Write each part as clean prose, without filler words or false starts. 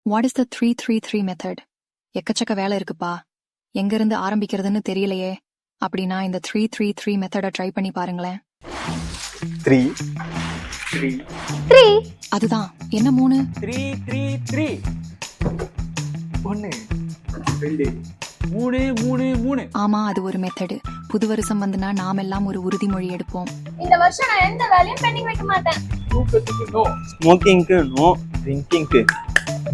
What is the 3-3-3 method? எக்கச்சக்க வேலை இருக்குப்பா, எங்கிருந்து ஆரம்பிக்கிறதுன்னு தெரியலையே. அப்படின்னா இந்த 3-3-3 மெத்தடை ட்ரை பண்ணி பாருங்களேன். 3 3 அதுதான். என்ன 3? 3 3 3 1 2 3 3. ஆமா, அது ஒரு மெத்தடு. புது வருஷம் வந்துனா நாமெல்லாம் ஒரு உறுதிமொழி எடுப்போம். இந்த வருஷம் நான் எந்த வேலையும் பெண்டிங் வைக்க மாட்டேன். தூக்கத்துக்கு நோ, ஸ்மோக்கிங்க்கு நோ, ட்ரிங்கிங்க்கு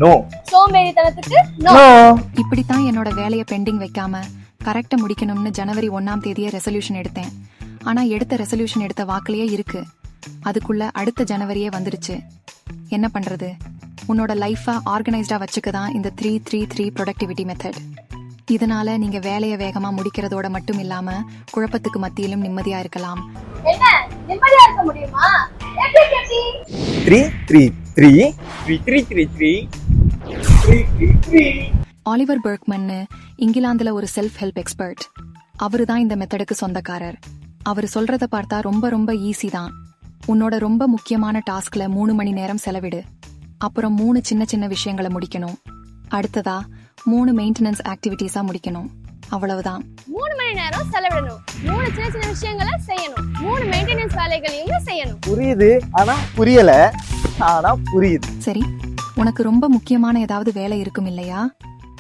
நோ, சோம்பேறித்தனத்துக்கு நோ. இப்படித்தான் என்னோட வேலையை பெண்டிங் வைக்காம கரெக்டா முடிக்கணும்னு ஜனவரி 1ஆம் தேதியே ரெசல்யூஷன் எடுத்தேன். ஆனா எடுத்த ரெசல்யூஷன் எடுத்த வாக்கிலேயே இருக்கு, அதுக்குள்ள அடுத்த ஜனவரியே வந்துடுச்சு. என்ன பண்றது? உன்னோட லைஃபா ஆர்கனைஸ்டா வச்சுக்கதான் இந்த 3-3-3 ப்ரொடக்டிவிட்டி மெத்தட். இதனால நீங்க வேலையை வேகமா முடிக்கிறதோட மட்டும் இல்லாம குழப்பத்துக்கு மத்தியிலும் நிம்மதியா இருக்கலாம். என்ன நிம்மதியா இருக்க முடியுமா? எப்படி கேட்டி? 3 3 3 3 3 3 3 3. ஆலிவர் பெர்க்மன்னு இங்கிலாந்துல ஒரு செல்ஃப் ஹெல்ப் எக்ஸ்பர்ட். அவரு தான் இந்த மெத்தடுக்கு சொந்தக்காரர். அவர் சொல்றத பார்த்தா ரொம்ப ரொம்ப ஈஸி தான். உன்னோட ரொம்ப முக்கியமான டாஸ்க்ல 3 மணி நேரம் செலவிடு. அப்புறம் 3 சின்ன சின்ன விஷயங்களை முடிக்கணும். அடுத்ததா 3 மெயின்டெனன்ஸ் ஆக்டிவிட்டிஸா முடிக்கணும். அவ்வளவுதான். 3 மணி நேரம் செலவிடணும். 3 சின்ன சின்ன விஷயங்களை செய்யணும். 3 மெயின்டெனன்ஸ் வேலைகளையும் செய்யணும். புரியுது, ஆனா புரியல. ஆனா புரியுது. சரி, உனக்கு ரொம்ப முக்கியமான ஏதாவது வேலை இருக்கும் இல்லையா?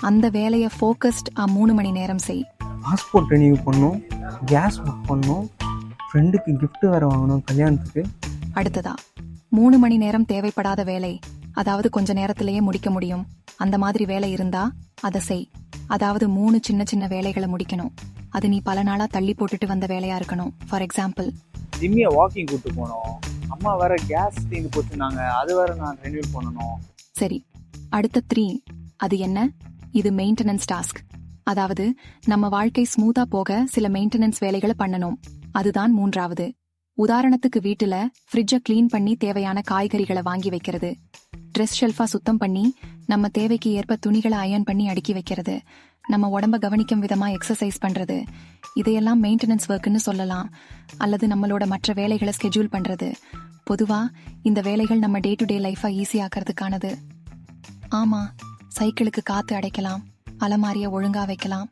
அந்த வேலையை ஃபோக்கஸ்ட் 3 மணி நேரம் செய். பாஸ்போர்ட் ரெனியூ பண்ணணும், கேஸ் புக் பண்ணணும், ஃப்ரெண்டுக்கு gift வேற வாங்கணும் கல்யாணத்துக்கு. அடுத்ததா 3 மணி நேரம் தேவைப்படாத வேலை, அதாவது கொஞ்ச நேரத்திலேயே முடிக்க முடியும், அந்த மாதிரி வேலை இருந்தா அதை செய். அதாவது 3 சின்ன சின்ன வேலைகளை முடிக்கணும். அது நீ பல நாளா தள்ளி போட்டுட்டு வந்த வேலையா இருக்கணும். ஃபார் எக்ஸாம்பிள், ஜிம்மிய வாக்கிங் கூட்டு போனோம், அம்மா வேற கேஸ் தீர்ந்து போச்சுனாங்க, அது வேற நான் ரெனியூ பண்ணணும். சரி, அடுத்த 3 அது என்ன? இது மெயின்டெனன்ஸ் டாஸ்க். அதாவது நம்ம வாழ்க்கை ஸ்மூத்தா போக சில மெயின்டெனன்ஸ் வேலைகளை பண்ணணும். அதுதான் 3வது. உதாரணத்துக்கு வீட்டுல ஃப்ரிட்ஜை கிளீன் பண்ணி தேவையான காய்கறிகளை வாங்கி வைக்கிறது, ட்ரெஸ் ஷெல்ஃபா சுத்தம் பண்ணி நம்ம தேவைக்கு ஏற்ப துணிகளை அயர்ன் பண்ணி அடுக்கி வைக்கிறது, நம்ம உடம்ப கவனிக்கும் விதமா எக்ஸசைஸ் பண்றது. இதையெல்லாம் மெயின்டெனன்ஸ் ஒர்க்குன்னு சொல்லலாம். அல்லது நம்மளோட மற்ற வேலைகளை ஸ்கெட்யூல் பண்றது. பொதுவா இந்த வேலைகள் நம்ம டே டு டே லைஃபா ஈஸி ஆக்கிறதுக்கானது. ஆமா, சைக்கிளுக்கு காத்து அடைக்கலாம், அலமாரிய ஒழுங்கா வைக்கலாம்,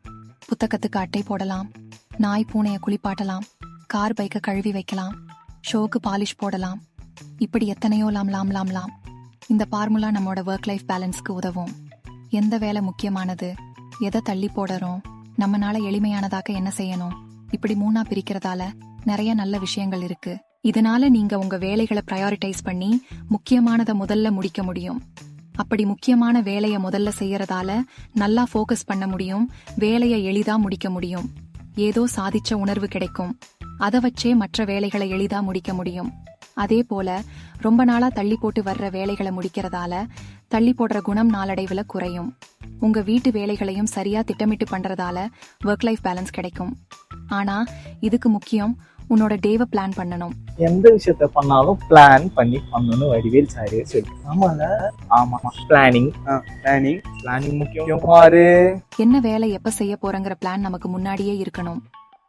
புத்தகத்துக்கு அட்டை போடலாம், நாய் பூனைய குளிப்பாட்டலாம், கார் பைக்கை கழுவி வைக்கலாம், ஷோக்கு பாலிஷ் போடலாம். இப்படி எத்தனையோ லாம். இந்த ஃபார்முலா நம்மளோட ஒர்க் லைஃப் பேலன்ஸ்க்கு உதவும். எந்த வேலை முக்கியமானது, எதை தள்ளி போடுறோம், நம்மனால எளிமையானதாக்க என்ன செய்யணும், இப்படி 3ஆ பிரிக்கிறதால நிறைய நல்ல விஷயங்கள் இருக்கு. இதனால நீங்க உங்க வேலைகளை ப்ரையாரிட்டைஸ் பண்ணி முக்கியமானதை முதல்ல முடிக்க முடியும். அப்படி முக்கியமான வேலையை முதல்ல செய்யறதால நல்லா ஃபோக்கஸ் பண்ண முடியும், வேலையை எளிதா முடிக்க முடியும், ஏதோ சாதிச்ச உணர்வு கிடைக்கும். அதை வச்சே மற்ற வேலைகளை எளிதா முடிக்க முடியும். அதே போல ரொம்ப நாளா தள்ளி போட்டு வர்ற வேலைகளை முடிக்கிறதால தள்ளி போடுற குணம் நாளடைவுல குறையும். உங்க வீட்டு வேலைகளையும் சரியா திட்டமிட்டு பண்றதால ஒர்க் லைஃப் பேலன்ஸ் கிடைக்கும். ஆனா இதுக்கு முக்கியம் உன்னோட டேவை பிளான் பண்ணணும். எந்த விஷயத்த பண்ணாலும் பிளான் பண்ணி பண்ணணும். வடிவேல் சாரே சொல்லு. ஆமால, ஆமா, பிளானிங் முக்கியம். பாரு, என்ன வேலை எப்ப செய்ய போறங்கிற பிளான் நமக்கு முன்னாடியே இருக்கணும்.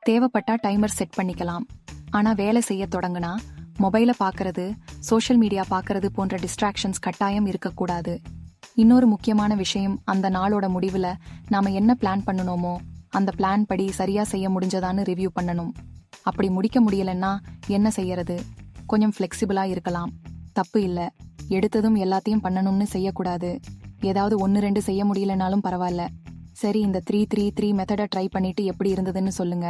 தேவைப்பட்டா டைமர் செட் பண்ணிக்கலாம். ஆனா வேலை செய்ய தொடங்குனா மொபைலை பாக்குறது, சோஷியல் மீடியா பாக்குறது போன்ற டிஸ்ட்ராக்ஷன்ஸ் கட்டாயம் இருக்கக்கூடாது. இன்னொரு முக்கியமான விஷயம், அந்த நாளோட முடிவுல நாம என்ன பிளான் பண்ணணுமோ அந்த பிளான் படி சரியா செய்ய முடிஞ்சதான்னு ரிவ்யூ பண்ணணும். அப்படி முடிக்க முடியலன்னா என்ன செய்யறது? கொஞ்சம் ஃபிளெக்சிபிளா இருக்கலாம், தப்பு இல்ல. எடுத்ததும் எல்லாத்தையும் பண்ணணும்னு செய்யக்கூடாது. ஏதாவது 1-2 செய்ய முடியலனாலும் பரவாயில்ல. சரி, இந்த 3-3-3 மெத்தடை ட்ரை பண்ணிட்டு எப்படி இருந்ததுன்னு சொல்லுங்க.